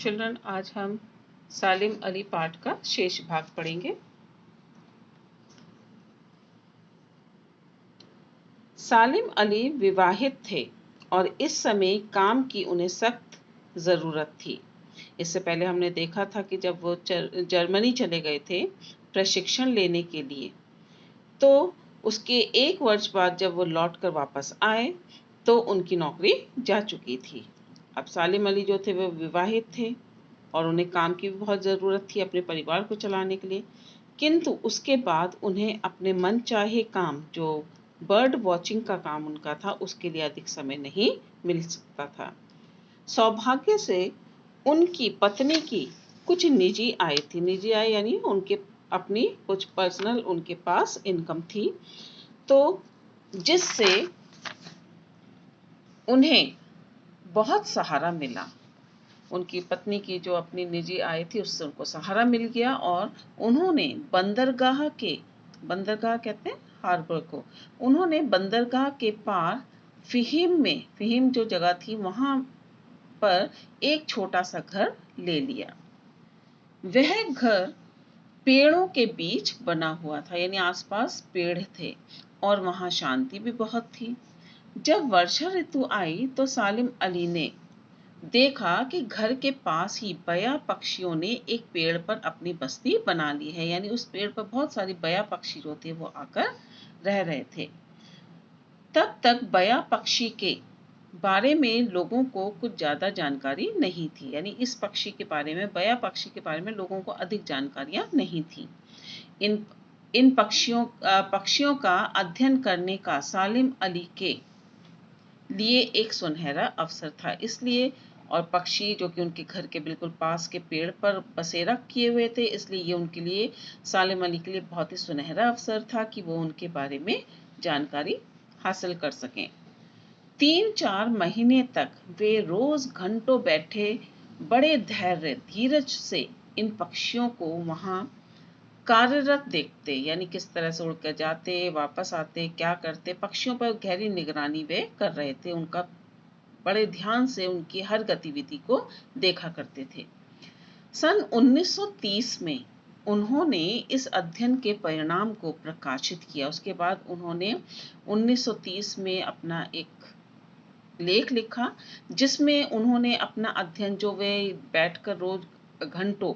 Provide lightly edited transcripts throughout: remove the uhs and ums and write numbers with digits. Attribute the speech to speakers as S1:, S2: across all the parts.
S1: Children, आज हम सालिम अली पाठ का शेष भाग पढ़ेंगे। सालिम अली विवाहित थे और इस समय काम की उन्हें सख्त ज़रूरत थी। इससे पहले हमने देखा था कि जब वो जर्मनी चले गए थे प्रशिक्षण लेने के लिए, तो उसके 1 वर्ष बाद जब वो लौट कर वापस आए तो उनकी नौकरी जा चुकी थी। अब सालिम अली जो थे वो विवाहित थे और उन्हें काम की भी बहुत ज़रूरत थी अपने परिवार को चलाने के लिए, किंतु उसके बाद उन्हें अपने मनचाहे काम, जो बर्ड वॉचिंग का काम उनका था, उसके लिए अधिक समय नहीं मिल सकता था। सौभाग्य से उनकी पत्नी की कुछ निजी आय थी। निजी आय यानी उनके अपनी कुछ पर्सनल उनके पास इनकम थी, तो जिससे उन्हें बहुत सहारा मिला। उनकी पत्नी की जो अपनी निजी आय थी उससे उनको सहारा मिल गया और उन्होंने बंदरगाह कहते हैं हार्बर को, उन्होंने बंदरगाह के पार फिहिम जो जगह थी वहां पर एक छोटा सा घर ले लिया। वह घर पेड़ों के बीच बना हुआ था, यानी आसपास पेड़ थे और वहां शांति भी बहुत थी। जब वर्षा ऋतु आई तो सालिम अली ने देखा कि घर के पास ही बया पक्षियों ने एक पेड़ पर अपनी बस्ती बना ली है, यानी उस पेड़ पर बहुत सारी बया पक्षी जो थे वो आकर रह रहे थे। तब तक बया पक्षी के बारे में लोगों को कुछ ज्यादा जानकारी नहीं थी, यानी इस पक्षी के बारे में, बया पक्षी के बारे में लोगों को अधिक जानकारियां नहीं थी। इन पक्षियों का अध्ययन करने का सालिम अली के लिए एक सुनहरा अवसर था, इसलिए, और पक्षी जो कि उनके घर के बिल्कुल पास के पेड़ पर बसेरा किए हुए थे, इसलिए ये उनके लिए, सालिम अली के लिए बहुत ही सुनहरा अवसर था कि वो उनके बारे में जानकारी हासिल कर सकें। 3-4 महीने तक वे रोज घंटों बैठे बड़े धीरज से इन पक्षियों को वहां कार्यरत देखते, यानी किस तरह से उड़कर जाते, वापस आते, क्या करते, पक्षियों पर गहरी निगरानी वे कर रहे थे। उनका बड़े ध्यान से उनकी हर गतिविधि को देखा करते थे। सन 1930 में उन्होंने इस अध्ययन के परिणाम को प्रकाशित किया। उसके बाद उन्होंने 1930 में अपना एक लेख लिखा, जिसमें उन्होंने अपना अध्ययन, जो वे बैठकर रोज घंटों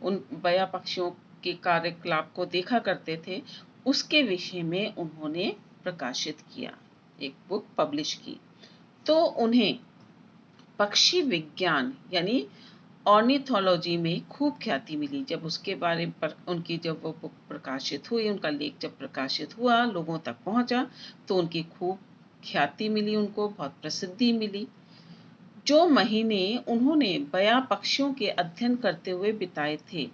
S1: उन बया पक्षियों के कार्यकलाप को देखा करते थे, उसके विषय में उन्होंने प्रकाशित किया, एक बुक पब्लिश की। तो उन्हें पक्षी विज्ञान यानी ऑर्निथोलॉजी में खूब ख्याति मिली। जब उसके बारे पर उनकी जब वो बुक प्रकाशित हुई, उनका लेख जब प्रकाशित हुआ, लोगों तक पहुंचा, तो उनकी खूब ख्याति मिली, उनको बहुत प्रसिद्धि मिली। जो महीने उन्होंने बया पक्षियों के अध्ययन करते हुए बिताए थे,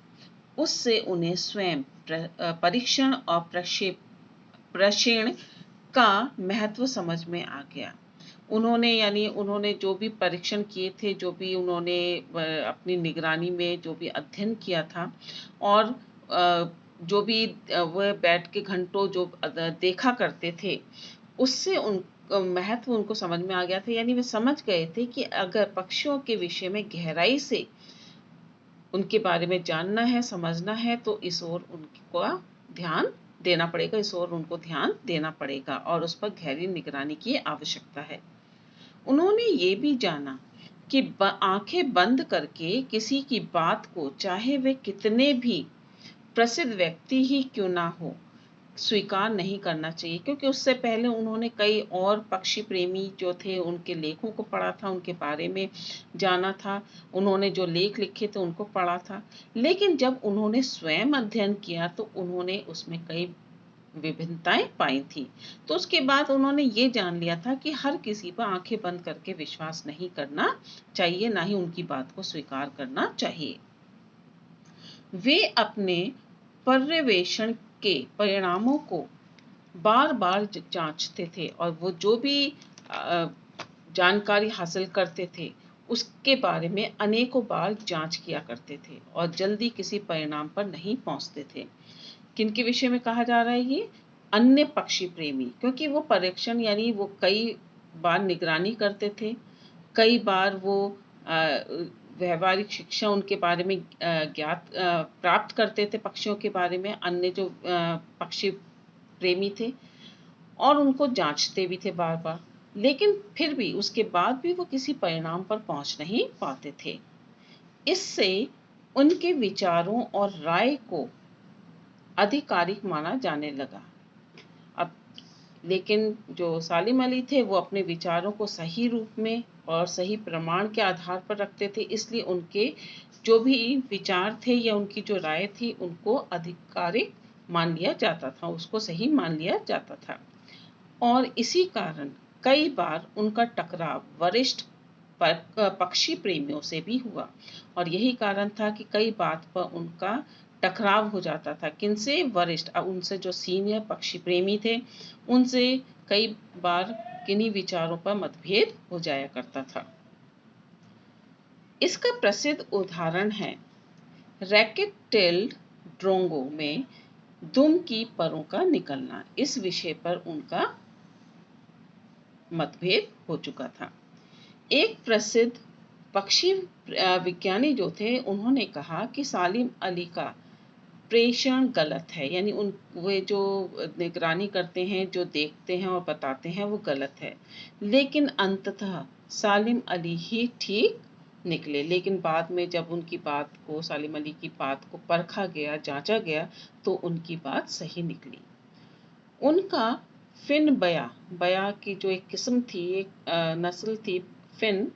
S1: उससे उन्हें स्वयं परीक्षण और प्रशिक्षण का महत्व समझ में आ गया। उन्होंने जो भी परीक्षण किए थे, जो भी उन्होंने अपनी निगरानी में जो भी अध्ययन किया था, और जो भी वह बैठ के घंटों जो देखा करते थे, उससे महत्व उनको समझ में आ गया था। यानी वे समझ गए थे कि अगर पक्षियों के विषय में गहराई से उनके बारे में जानना है, समझना है, तो इस ओर उनको ध्यान देना पड़ेगा, इस ओर उनको ध्यान देना पड़ेगा और उस पर गहरी निगरानी की आवश्यकता है। उन्होंने ये भी जाना कि आंखें बंद करके किसी की बात को, चाहे वे कितने भी प्रसिद्ध व्यक्ति ही क्यों ना हो, स्वीकार नहीं करना चाहिए, क्योंकि उससे पहले उन्होंने कई और पक्षी प्रेमी जो थे उनके लेखों को पढ़ा था, उनके बारे में जाना था, उन्होंने जो लेख लिखे थे उनको पढ़ा था। लेकिन जब उन्होंने स्वयं अध्ययन किया तो उन्होंने उसमें कई विभिन्नताएं पाई थी। तो उसके बाद उन्होंने ये जान लिया था कि हर किसी पर आंखें बंद करके विश्वास नहीं करना चाहिए, ना ही उनकी बात को स्वीकार करना चाहिए। वे अपने पर्यवेक्षण के परिणामों को बार बार जांचते थे और वो जो भी जानकारी हासिल करते थे उसके बारे में अनेकों बार जांच किया करते थे और जल्दी किसी परिणाम पर नहीं पहुंचते थे। किनके विषय में कहा जा रहा है ये? अन्य पक्षी प्रेमी, क्योंकि वो परीक्षण यानी वो कई बार निगरानी करते थे, कई बार वो व्यवहारिक शिक्षा उनके बारे में प्राप्त करते थे पक्षियों के बारे में अन्य जो पक्षी प्रेमी थे, और उनको जांचते भी थे बार बार, लेकिन फिर भी उसके बाद भी वो किसी परिणाम पर पहुंच नहीं पाते थे। इससे उनके विचारों और राय को आधिकारिक माना जाने लगा। अब लेकिन जो सालिम अली थे वो अपने विचारों को सही रूप में और सही प्रमाण के आधार पर रखते थे, इसलिए उनके जो भी विचार थे या उनकी जो राय थी उनको आधिकारिक मान लिया जाता था, उसको सही मान लिया जाता था। और इसी कारण कई बार उनका टकराव वरिष्ठ पक्षी प्रेमियों से भी हुआ, और यही कारण था कि कई बात पर उनका टकराव हो जाता था। किनसे? वरिष्ठ, उनसे जो सीनियर पक्षी प्रेमी थे उनसे कई बार किन्हीं विचारों पर मतभेद हो जाया करता था। इसका प्रसिद्ध उदाहरण है रैकेट टेल्ड ड्रोंगो में दुम की परों का निकलना। इस विषय पर उनका मतभेद हो चुका था। एक प्रसिद्ध पक्षी विज्ञानी जो थे उन्होंने कहा कि सालिम अली का प्रेषण गलत है, यानी वे जो निगरानी करते हैं, जो देखते हैं और बताते हैं वो गलत है। लेकिन अंततः सालिम अली ही ठीक निकले। लेकिन बाद में जब उनकी बात को, सालिम अली की बात को परखा गया, जांचा गया, तो उनकी बात सही निकली। उनका फिन बया की जो एक किस्म थी, एक नस्ल थी फिन,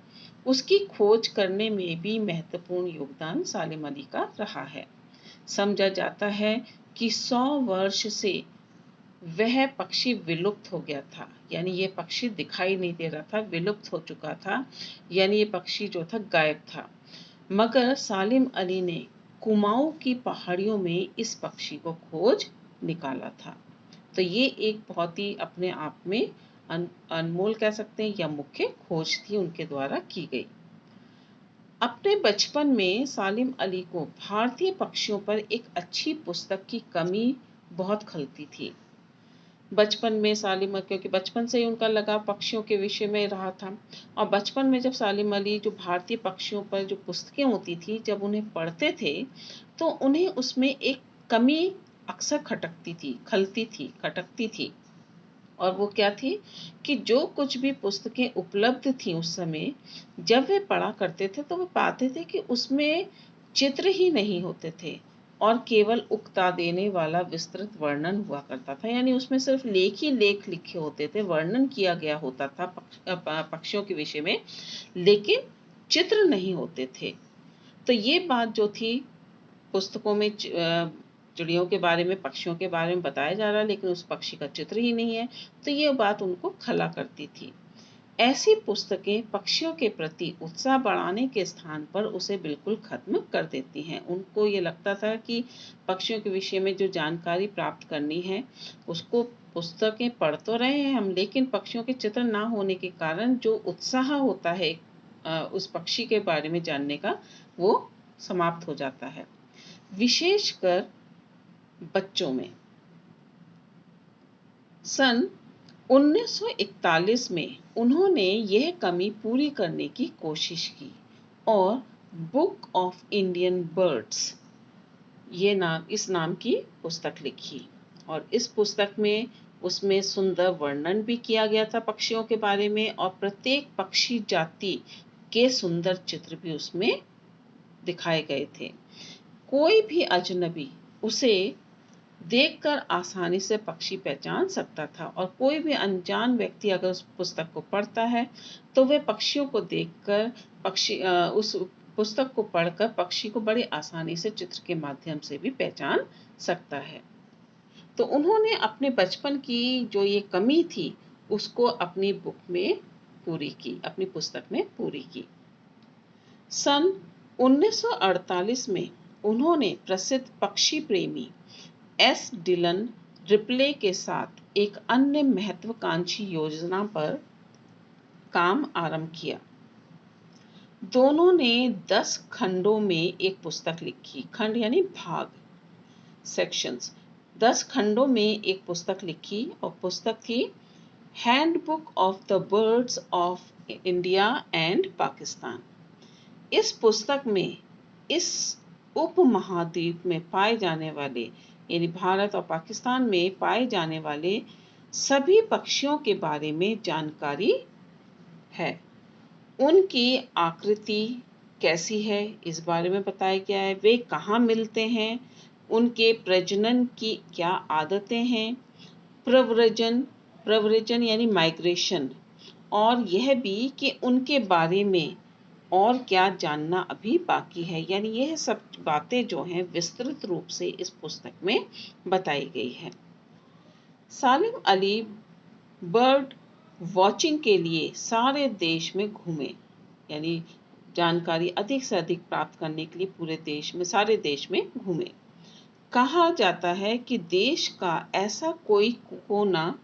S1: उसकी खोज करने में भी महत्वपूर्ण योगदान सालिम अली का रहा है। समझा जाता है कि 100 वर्ष से वह पक्षी विलुप्त हो गया था, यानी ये पक्षी दिखाई नहीं दे रहा था, विलुप्त हो चुका था, यानी ये पक्षी जो था गायब था। मगर सालिम अली ने कुमाऊं की पहाड़ियों में इस पक्षी को खोज निकाला था। तो ये एक बहुत ही अपने आप में अनमोल कह सकते हैं या मुख्य खोज थी उनके द्वारा की गई। अपने बचपन में सालिम अली को भारतीय पक्षियों पर एक अच्छी पुस्तक की कमी बहुत खलती थी। बचपन में सालिम, क्योंकि बचपन से ही उनका लगाव पक्षियों के विषय में रहा था, और बचपन में जब सालिम अली जो भारतीय पक्षियों पर जो पुस्तकें होती थी, जब उन्हें पढ़ते थे तो उन्हें उसमें एक कमी अक्सर खटकती थी। और वो क्या थी कि जो कुछ भी पुस्तकें उपलब्ध थी उस समय, जब वे पढ़ा करते थे तो वे पाते थे कि उसमें चित्र ही नहीं होते थे और केवल उकता देने वाला विस्तृत वर्णन हुआ करता था, यानी उसमें सिर्फ लेख ही लेख लिखे होते थे, वर्णन किया गया होता था पक्षियों के विषय में, लेकिन चित्र नहीं होते थे। तो ये बात जो थी, पुस्तकों में चिड़ियों के बारे में, पक्षियों के बारे में बताया जा रहा है, लेकिन उस पक्षी का चित्र ही नहीं है, तो ये बात उनको खला करती थी। ऐसी पुस्तकें पक्षियों के प्रति उत्साह बढ़ाने के स्थान पर उसे बिल्कुल खत्म कर देती हैं। उनको ये लगता था कि पक्षियों के विषय में जो जानकारी प्राप्त करनी है उसको पुस्तकें पढ़ तो रहे हैं हम, लेकिन पक्षियों के चित्र ना होने के कारण जो उत्साह होता है उस पक्षी के बारे में जानने का, वो समाप्त हो जाता है, विशेषकर बच्चों में। सन 1941 में उन्होंने यह कमी पूरी करने की कोशिश की और बुक ऑफ इंडियन बर्ड्स इस नाम की पुस्तक लिखी, और इस पुस्तक में उसमें सुंदर वर्णन भी किया गया था पक्षियों के बारे में, और प्रत्येक पक्षी जाति के सुंदर चित्र भी उसमें दिखाए गए थे। कोई भी अजनबी उसे देखकर आसानी से पक्षी पहचान सकता था, और कोई भी अनजान व्यक्ति अगर उस पुस्तक को पढ़ता है तो वह पक्षियों को देखकर उस पुस्तक को पढ़कर पक्षी को बड़ी आसानी से चित्र के माध्यम से भी पहचान सकता है। तो उन्होंने अपने बचपन की जो ये कमी थी उसको अपनी बुक में पूरी की, अपनी पुस्तक में पूरी की। सन 1948 में उन्होंने प्रसिद्ध पक्षी प्रेमी एस डिलन रिप्ले के साथ एक अन्य महत्वाकांक्षी योजना पर काम आरंभ किया। दोनों ने 10 खंडों में एक पुस्तक लिखी। खंड यानी भाग, सेक्शंस। 10 खंडों में एक पुस्तक लिखी, और पुस्तक थी handbook of the birds of India and Pakistan. इस पुस्तक में इस उपमहाद्वीप में पाए जाने वाले, यानी भारत और पाकिस्तान में पाए जाने वाले सभी पक्षियों के बारे में जानकारी है। उनकी आकृति कैसी है इस बारे में बताया गया है, वे कहाँ मिलते हैं, उनके प्रजनन की क्या आदतें हैं, प्रव्रजन प्रव्रजन यानी माइग्रेशन, और यह भी कि उनके बारे में और क्या जानना अभी बाकी है। यानी यह सब बातें जो हैं विस्तृत रूप से इस पुस्तक में बताई गई है। सालिम अली बर्ड वॉचिंग के लिए सारे देश में घूमे, यानी जानकारी अधिक से अधिक प्राप्त करने के लिए पूरे देश में, सारे देश में घूमे। कहा जाता है कि देश का ऐसा कोई कोना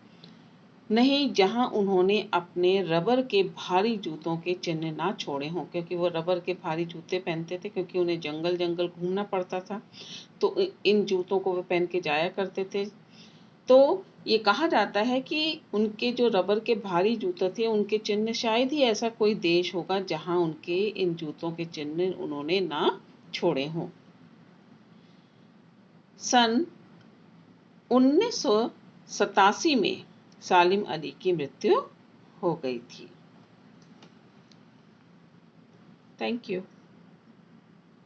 S1: नहीं जहां उन्होंने अपने रबर के भारी जूतों के चिन्ह ना छोड़े हों, क्योंकि वो रबर के भारी जूते पहनते थे, क्योंकि उन्हें जंगल जंगल घूमना पड़ता था, तो इन जूतों को वे पहन के जाया करते थे। तो ये कहा जाता है कि उनके जो रबर के भारी जूते थे, उनके चिन्ह शायद ही ऐसा कोई देश होगा जहां उनके इन जूतों के चिन्ह उन्होंने ना छोड़े हों। सन 1987 में सालिम अली की मृत्यु हो गई थी। Thank you.